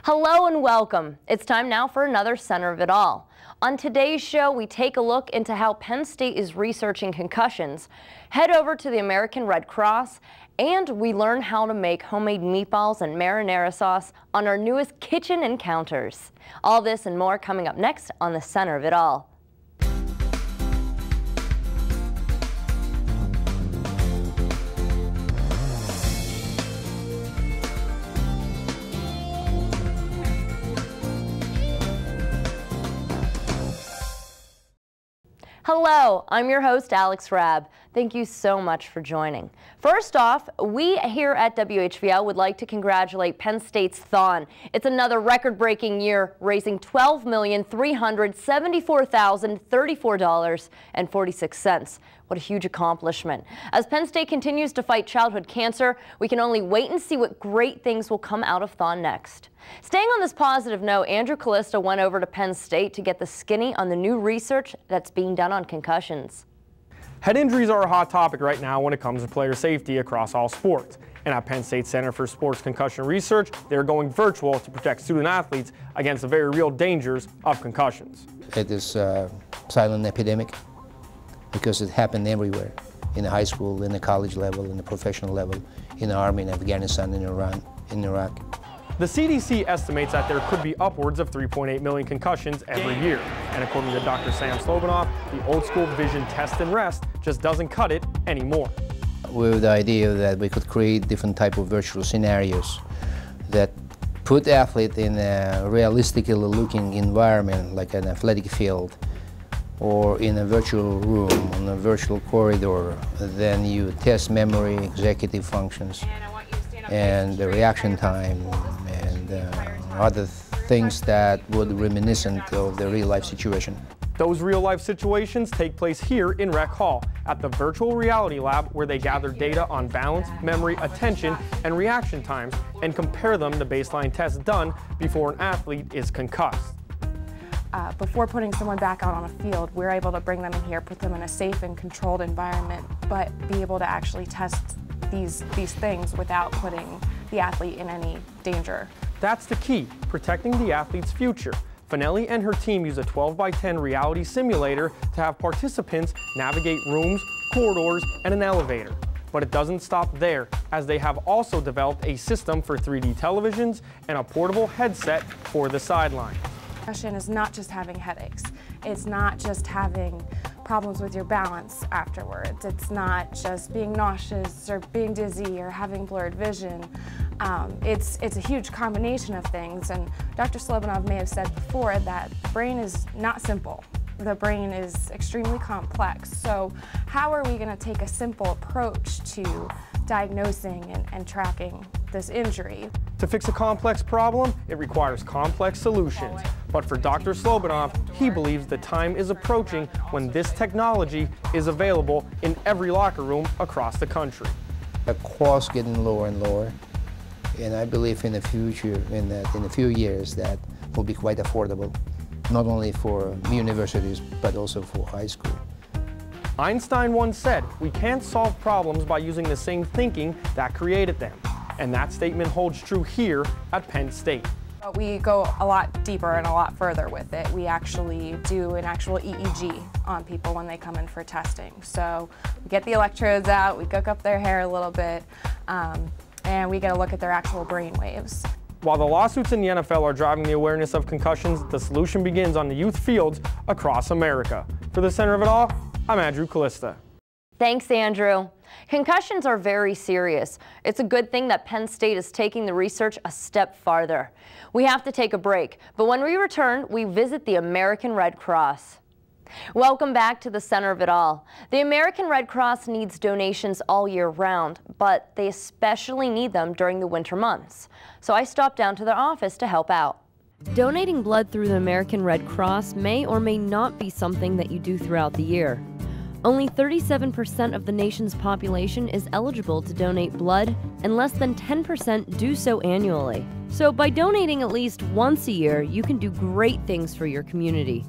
Hello and welcome. It's time now for another Center of It All. On today's show, we take a look into how Penn State is researching concussions, head over to the American Red Cross, and we learn how to make homemade meatballs and marinara sauce on our newest kitchen encounters. All this and more coming up next on the Center of It All. Hello, I'm your host, Alex Rabb. Thank you so much for joining. First off, we here at WHVL would like to congratulate Penn State's Thon. It's another record-breaking year, raising $12,374,034.46. What a huge accomplishment. As Penn State continues to fight childhood cancer, we can only wait and see what great things will come out of Thon next. Staying on this positive note, Andrew Callista went over to Penn State to get the skinny on the new research that's being done on concussions. Head injuries are a hot topic right now when it comes to player safety across all sports. And at Penn State Center for Sports Concussion Research, they're going virtual to protect student athletes against the very real dangers of concussions. It is a silent epidemic because it happened everywhere, in the high school, in the college level, in the professional level, in the Army, in Afghanistan, in Iran, in Iraq. The CDC estimates that there could be upwards of 3.8 million concussions every year. And according to Dr. Sam Slobanoff, the old school vision test and rest just doesn't cut it anymore. With the idea that we could create different type of virtual scenarios that put the athlete in a realistically looking environment, like an athletic field, or in a virtual room, on a virtual corridor, then you test memory, executive functions, and the reaction time, and other things that would reminiscent of the real-life situation. Those real-life situations take place here in Rec Hall at the Virtual Reality Lab, where they gather data on balance, memory, attention, and reaction times and compare them to baseline tests done before an athlete is concussed. Before putting someone back out on a field, we're able to bring them in here, put them in a safe and controlled environment, but be able to actually test these things without putting the athlete in any danger. That's the key, protecting the athlete's future. Finelli and her team use a 12x10 reality simulator to have participants navigate rooms, corridors, and an elevator. But it doesn't stop there, as they have also developed a system for 3D televisions and a portable headset for the sideline. Concussion is not just having headaches. It's not just having problems with your balance afterwards. It's not just being nauseous or being dizzy or having blurred vision. It's a huge combination of things, and Dr. Slobanoff may have said before that the brain is not simple. The brain is extremely complex. So how are we going to take a simple approach to diagnosing and tracking this injury? To fix a complex problem, it requires complex solutions. But for Dr. Slobanoff, he believes the time is approaching when this technology is available in every locker room across the country. The cost getting lower and lower, and I believe in the future, in a few years, that will be quite affordable, not only for universities, but also for high school. Einstein once said, "We can't solve problems by using the same thinking that created them." And that statement holds true here at Penn State. We go a lot deeper and a lot further with it. We actually do an actual EEG on people when they come in for testing. So we get the electrodes out, we cook up their hair a little bit, and we get a look at their actual brain waves. While the lawsuits in the NFL are driving the awareness of concussions, the solution begins on the youth fields across America. For the Center of It All, I'm Andrew Callista. Thanks, Andrew. Concussions are very serious. It's a good thing that Penn State is taking the research a step farther. We have to take a break, but when we return, we visit the American Red Cross. Welcome back to the Center of It All. The American Red Cross needs donations all year round, but they especially need them during the winter months. So I stopped down to their office to help out. Donating blood through the American Red Cross may or may not be something that you do throughout the year. Only 37% of the nation's population is eligible to donate blood, and less than 10% do so annually. So by donating at least once a year, you can do great things for your community.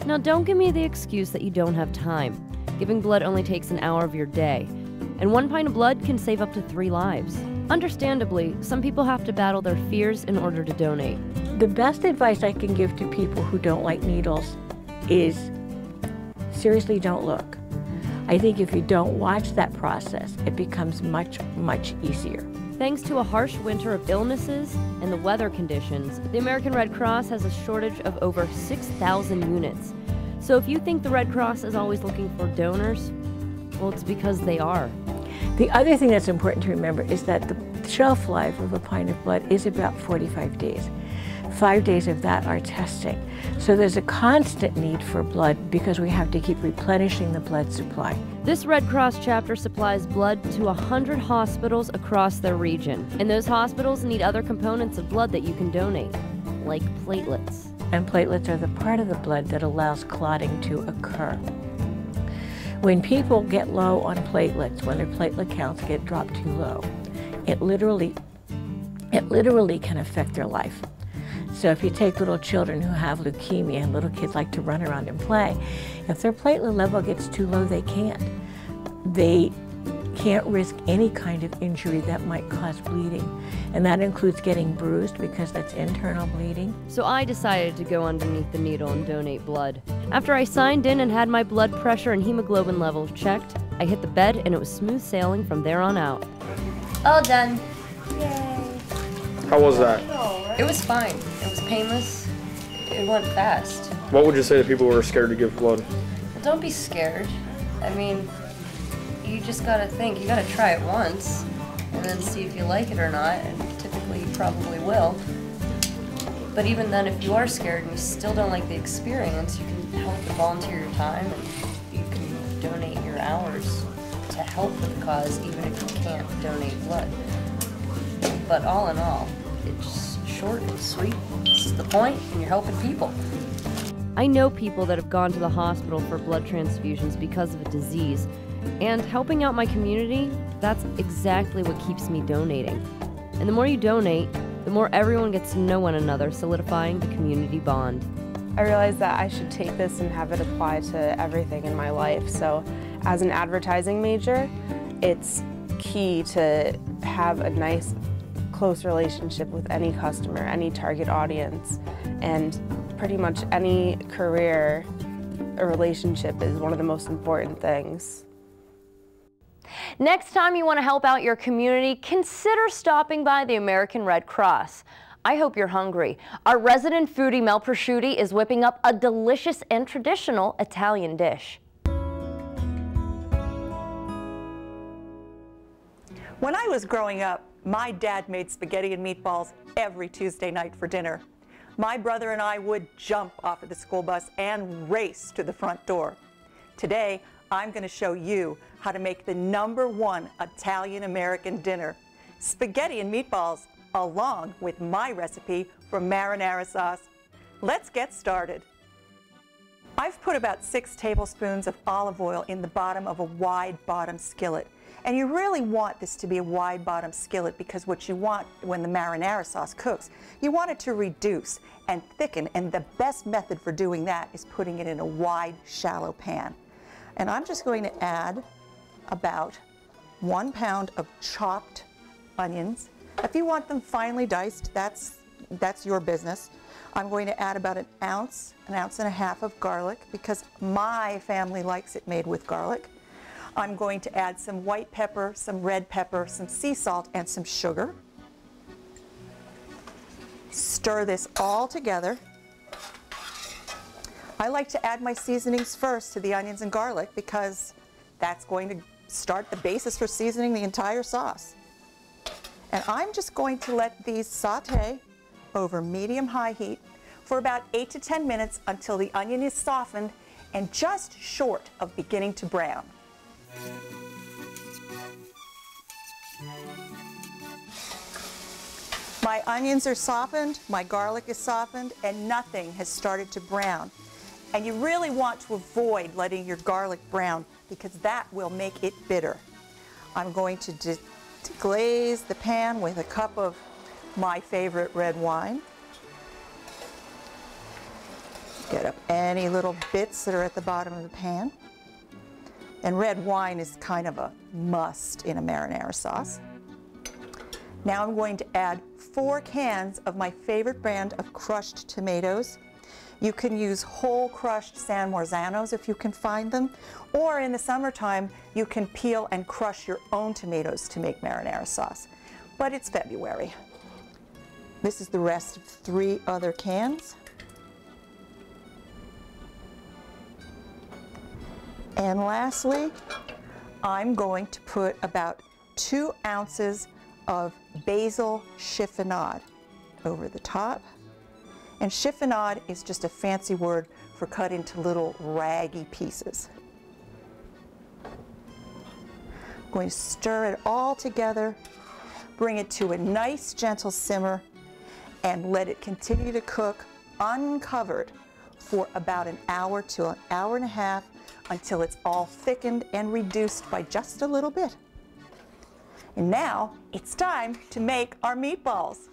Now, don't give me the excuse that you don't have time. Giving blood only takes an hour of your day, and 1 pint of blood can save up to 3 lives. Understandably, some people have to battle their fears in order to donate. The best advice I can give to people who don't like needles is seriously don't look. I think if you don't watch that process, it becomes much, much easier. Thanks to a harsh winter of illnesses and the weather conditions, the American Red Cross has a shortage of over 6,000 units. So if you think the Red Cross is always looking for donors, well, it's because they are. The other thing that's important to remember is that the shelf life of a pint of blood is about 45 days. 5 days of that are testing. So there's a constant need for blood because we have to keep replenishing the blood supply. This Red Cross chapter supplies blood to 100 hospitals across their region. And those hospitals need other components of blood that you can donate, like platelets. And platelets are the part of the blood that allows clotting to occur. When people get low on platelets, when their platelet counts get dropped too low, it literally can affect their life. So if you take little children who have leukemia, and little kids like to run around and play, if their platelet level gets too low, they can't. They can't risk any kind of injury that might cause bleeding. And that includes getting bruised because that's internal bleeding. So I decided to go underneath the needle and donate blood. After I signed in and had my blood pressure and hemoglobin levels checked, I hit the bed and it was smooth sailing from there on out. All done. Yay. How was that? It was fine. It was painless. It went fast. What would you say to people who are scared to give blood? Well, don't be scared. I mean, you just gotta think. You gotta try it once and then see if you like it or not, and typically you probably will. But even then, if you are scared and you still don't like the experience, you can help and volunteer your time, and you can donate your hours to help with the cause, even if you can't donate blood. But all in all, it's short and sweet. This is the point, and you're helping people. I know people that have gone to the hospital for blood transfusions because of a disease, and helping out my community, that's exactly what keeps me donating. And the more you donate, the more everyone gets to know one another, solidifying the community bond. I realized that I should take this and have it apply to everything in my life. So as an advertising major, it's key to have a nice, close relationship with any customer, any target audience, and pretty much any career, a relationship is one of the most important things. Next time you want to help out your community, consider stopping by the American Red Cross. I hope you're hungry. Our resident foodie Mel Prosciutti is whipping up a delicious and traditional Italian dish. When I was growing up, my dad made spaghetti and meatballs every Tuesday night for dinner. My brother and I would jump off of the school bus and race to the front door. Today, I'm going to show you how to make the #1 Italian-American dinner, spaghetti and meatballs, along with my recipe for marinara sauce. Let's get started. I've put about 6 tablespoons of olive oil in the bottom of a wide bottom skillet. And you really want this to be a wide bottom skillet because what you want when the marinara sauce cooks, you want it to reduce and thicken, and the best method for doing that is putting it in a wide, shallow pan. And I'm just going to add about 1 pound of chopped onions. If you want them finely diced, that's your business. I'm going to add about an ounce and a half of garlic because my family likes it made with garlic. I'm going to add some white pepper, some red pepper, some sea salt, and some sugar. Stir this all together. I like to add my seasonings first to the onions and garlic because that's going to start the basis for seasoning the entire sauce. And I'm just going to let these saute over medium-high heat for about 8 to 10 minutes until the onion is softened and just short of beginning to brown. My onions are softened, my garlic is softened, and nothing has started to brown. And you really want to avoid letting your garlic brown because that will make it bitter. I'm going to glaze the pan with a cup of my favorite red wine. Get up any little bits that are at the bottom of the pan. And red wine is kind of a must in a marinara sauce. Now I'm going to add 4 cans of my favorite brand of crushed tomatoes. You can use whole crushed San Marzanos if you can find them, or in the summertime you can peel and crush your own tomatoes to make marinara sauce. But it's February. This is the rest of 3 other cans. And lastly, I'm going to put about 2 ounces of basil chiffonade over the top. And chiffonade is just a fancy word for cut into little raggy pieces. I'm going to stir it all together, bring it to a nice gentle simmer, and let it continue to cook uncovered for about an hour to an hour and a half until it's all thickened and reduced by just a little bit. And now it's time to make our meatballs.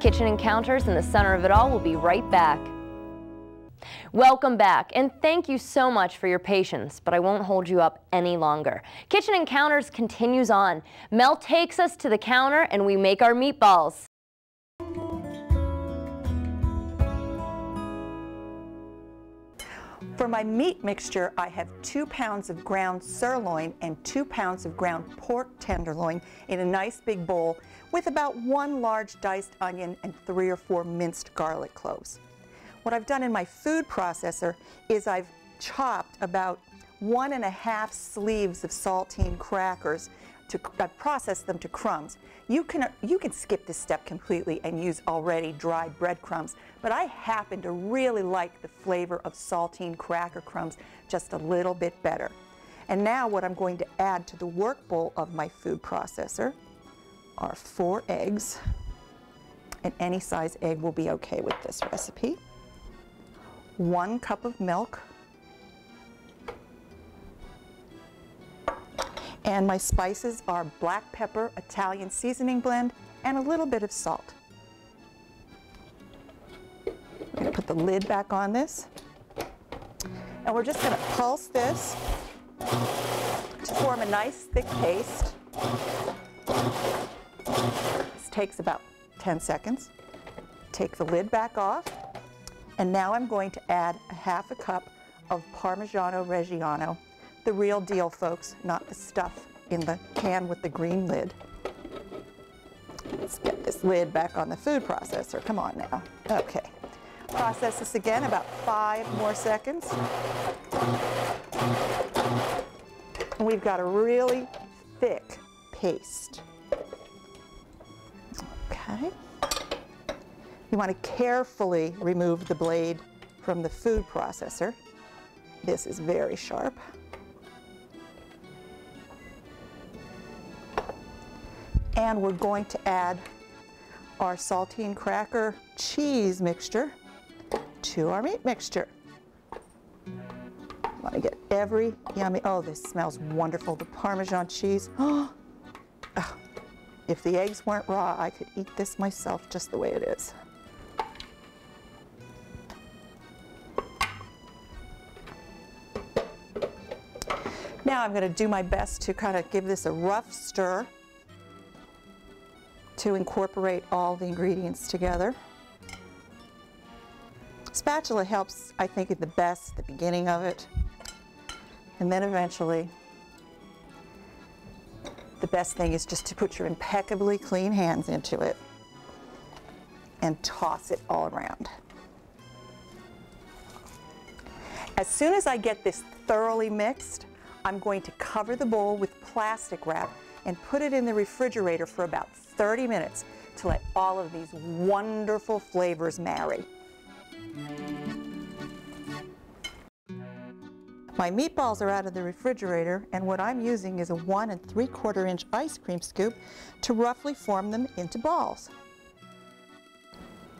Kitchen Encounters in the center of it all will be right back. Welcome back, and thank you so much for your patience, but I won't hold you up any longer. Kitchen Encounters continues on. Mel takes us to the counter and we make our meatballs. For my meat mixture, I have 2 pounds of ground sirloin and 2 pounds of ground pork tenderloin in a nice big bowl with about 1 large diced onion and 3 or 4 minced garlic cloves. What I've done in my food processor is I've chopped about 1½ sleeves of saltine crackers. I've processed them to crumbs. You can skip this step completely and use already dried breadcrumbs, but I happen to really like the flavor of saltine cracker crumbs just a little bit better. And now what I'm going to add to the work bowl of my food processor are 4 eggs, and any size egg will be okay with this recipe. 1 cup of milk, and my spices are black pepper, Italian seasoning blend, and a little bit of salt. I'm going to put the lid back on this, and we're just going to pulse this to form a nice thick paste. This takes about 10 seconds. Take the lid back off, and now I'm going to add a ½ cup of Parmigiano Reggiano. The real deal, folks, not the stuff in the can with the green lid. Let's get this lid back on the food processor. Come on now. Okay. Process this again about 5 more seconds. And we've got a really thick paste. Okay. You want to carefully remove the blade from the food processor. This is very sharp. And we're going to add our saltine cracker cheese mixture to our meat mixture. Want to get every yummy, oh, this smells wonderful, the Parmesan cheese. Oh, if the eggs weren't raw, I could eat this myself just the way it is. Now I'm going to do my best to kind of give this a rough stir to incorporate all the ingredients together. Spatula helps, I think, at the best, the beginning of it, and then eventually the best thing is just to put your impeccably clean hands into it and toss it all around. As soon as I get this thoroughly mixed, I'm going to cover the bowl with plastic wrap and put it in the refrigerator for about 30 minutes to let all of these wonderful flavors marry. My meatballs are out of the refrigerator, and what I'm using is a 1 3/4 inch ice cream scoop to roughly form them into balls.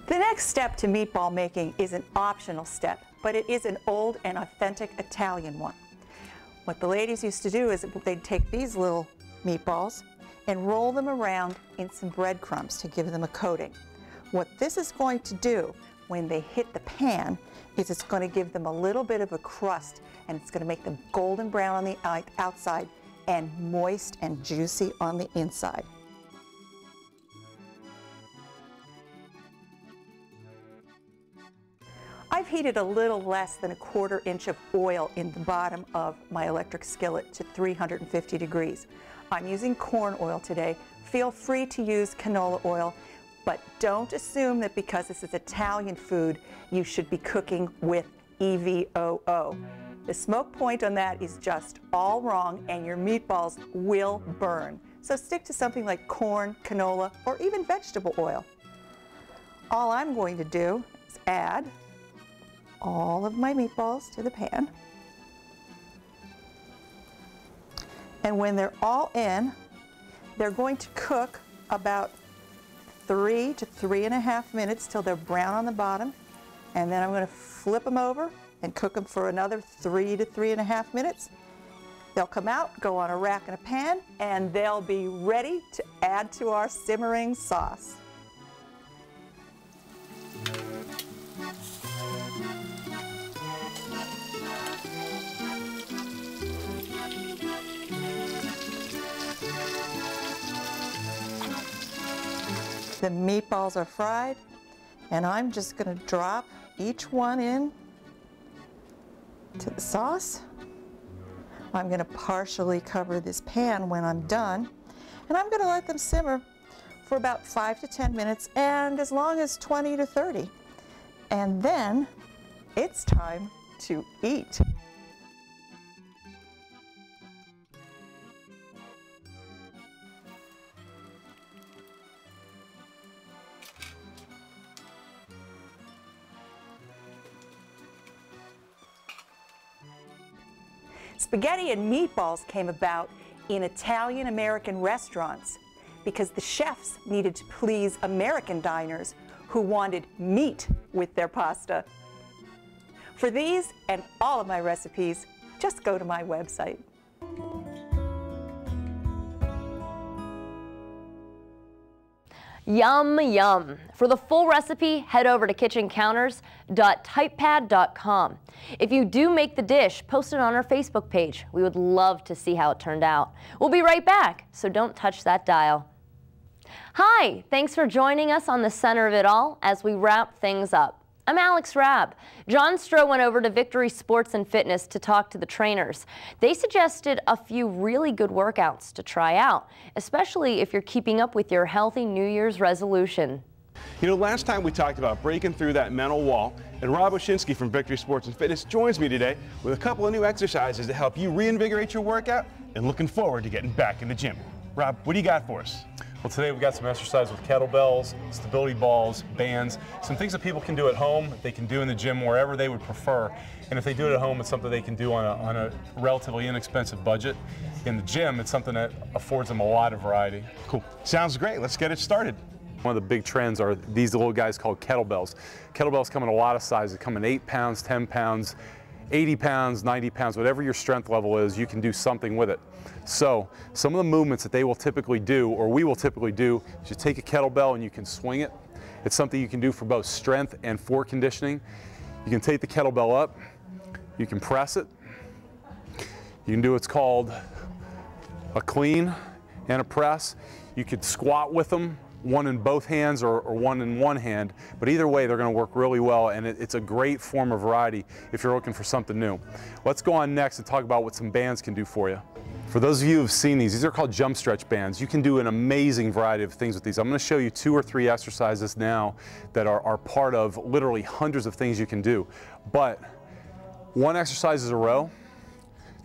The next step to meatball making is an optional step, but it is an old and authentic Italian one. What the ladies used to do is they'd take these little meatballs and roll them around in some breadcrumbs to give them a coating. What this is going to do when they hit the pan is it's going to give them a little bit of a crust, and it's going to make them golden brown on the outside and moist and juicy on the inside. I've heated a little less than 1/4 inch of oil in the bottom of my electric skillet to 350 degrees. I'm using corn oil today. Feel free to use canola oil, but don't assume that because this is Italian food, you should be cooking with EVOO. The smoke point on that is just all wrong, and your meatballs will burn. So stick to something like corn, canola, or even vegetable oil. All I'm going to do is add all of my meatballs to the pan. And when they're all in, they're going to cook about 3 to 3.5 minutes till they're brown on the bottom. And then I'm going to flip them over and cook them for another 3 to 3.5 minutes. They'll come out, go on a rack in a pan, and they'll be ready to add to our simmering sauce. The meatballs are fried, and I'm just going to drop each one in to the sauce. I'm going to partially cover this pan when I'm done, and I'm going to let them simmer for about 5 to 10 minutes, and as long as 20 to 30. And then it's time to eat. Spaghetti and meatballs came about in Italian-American restaurants because the chefs needed to please American diners who wanted meat with their pasta. For these and all of my recipes, just go to my website. Yum, yum. For the full recipe, head over to kitchencounters.typepad.com. If you do make the dish, post it on our Facebook page. We would love to see how it turned out. We'll be right back, so don't touch that dial. Hi, thanks for joining us on the center of it all as we wrap things up. I'm Alex Rabb. John Stroh went over to Victory Sports and Fitness to talk to the trainers. They suggested a few really good workouts to try out, especially if you're keeping up with your healthy New Year's resolution. You know, last time we talked about breaking through that mental wall, and Rob Oshinsky from Victory Sports and Fitness joins me today with a couple of new exercises to help you reinvigorate your workout and looking forward to getting back in the gym. Rob, what do you got for us? Well, today we've got some exercise with kettlebells, stability balls, bands, some things that people can do at home, they can do in the gym wherever they would prefer. And if they do it at home, it's something they can do on a relatively inexpensive budget. In the gym, it's something that affords them a lot of variety. Cool. Sounds great. Let's get it started. One of the big trends are these little guys called kettlebells. Kettlebells come in a lot of sizes. They come in 8 pounds, 10 pounds, 80 pounds, 90 pounds, whatever your strength level is, you can do something with it. So some of the movements that they will typically do, or we will typically do, is you take a kettlebell and you can swing it. It's something you can do for both strength and for conditioning. You can take the kettlebell up, you can press it. You can do what's called a clean and a press. You could squat with them, one in both hands or one in one hand, but either way they're going to work really well, and it's a great form of variety if you're looking for something new. Let's go on next and talk about what some bands can do for you. For those of you who've seen these are called jump stretch bands. You can do an amazing variety of things with these. I'm going to show you 2 or 3 exercises now that are part of literally hundreds of things you can do. But one exercise is a row.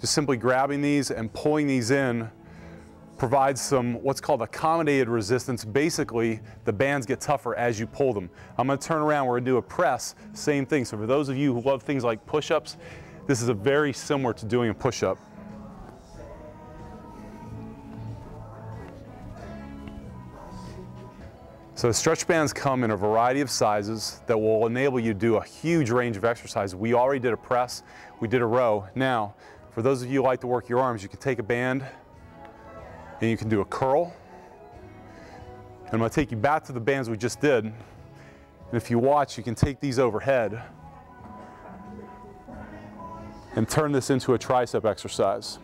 Just simply grabbing these and pulling these in provides some what's called accommodated resistance. Basically, the bands get tougher as you pull them. I'm going to turn around, we're going to do a press, same thing. So for those of you who love things like push-ups, this is very similar to doing a push-up. So stretch bands come in a variety of sizes that will enable you to do a huge range of exercise. We already did a press, we did a row. Now, for those of you who like to work your arms, you can take a band and you can do a curl. And I'm going to take you back to the bands we just did. And if you watch, you can take these overhead and turn this into a tricep exercise.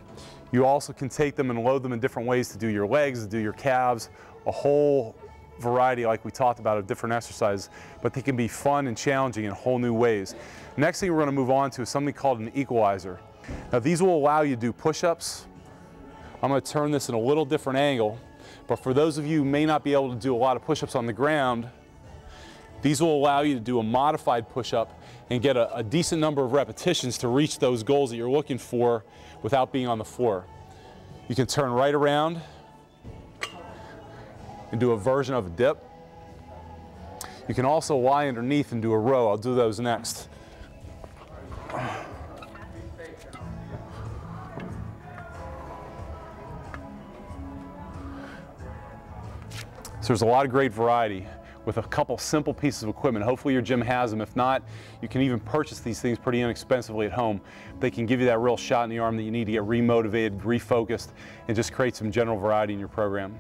You also can take them and load them in different ways to do your legs, to do your calves, a whole variety, like we talked about, of different exercises, but they can be fun and challenging in whole new ways. Next thing we're going to move on to is something called an equalizer. Now these will allow you to do push-ups. I'm going to turn this in a little different angle, but for those of you who may not be able to do a lot of push-ups on the ground, these will allow you to do a modified push-up and get a decent number of repetitions to reach those goals that you're looking for without being on the floor. You can turn right around and do a version of a dip. You can also lie underneath and do a row. I'll do those next. So there's a lot of great variety with a couple simple pieces of equipment. Hopefully your gym has them. If not, you can even purchase these things pretty inexpensively at home. They can give you that real shot in the arm that you need to get remotivated, refocused, and just create some general variety in your program.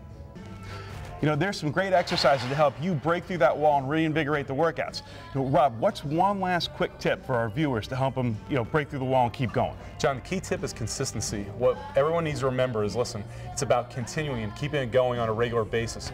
You know, there's some great exercises to help you break through that wall and reinvigorate the workouts. You know, Rob, what's one last quick tip for our viewers to help them, break through the wall and keep going? John, the key tip is consistency. What everyone needs to remember is, listen, it's about continuing and keeping it going on a regular basis.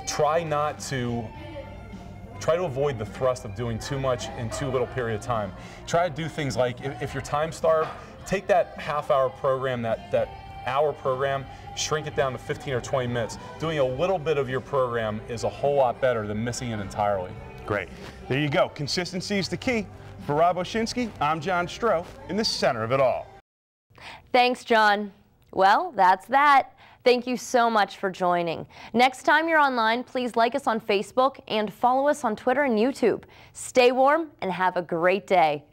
Try to avoid the thrust of doing too much in too little period of time. Try to do things like, if you're time starved, take that half-hour program, that hour program, shrink it down to 15 or 20 minutes. Doing a little bit of your program is a whole lot better than missing it entirely. Great. There you go. Consistency is the key. For Rob Oshinsky, I'm John Stroh, in the center of it all. Thanks, John. Well, that's that. Thank you so much for joining. Next time you're online, please like us on Facebook and follow us on Twitter and YouTube. Stay warm and have a great day.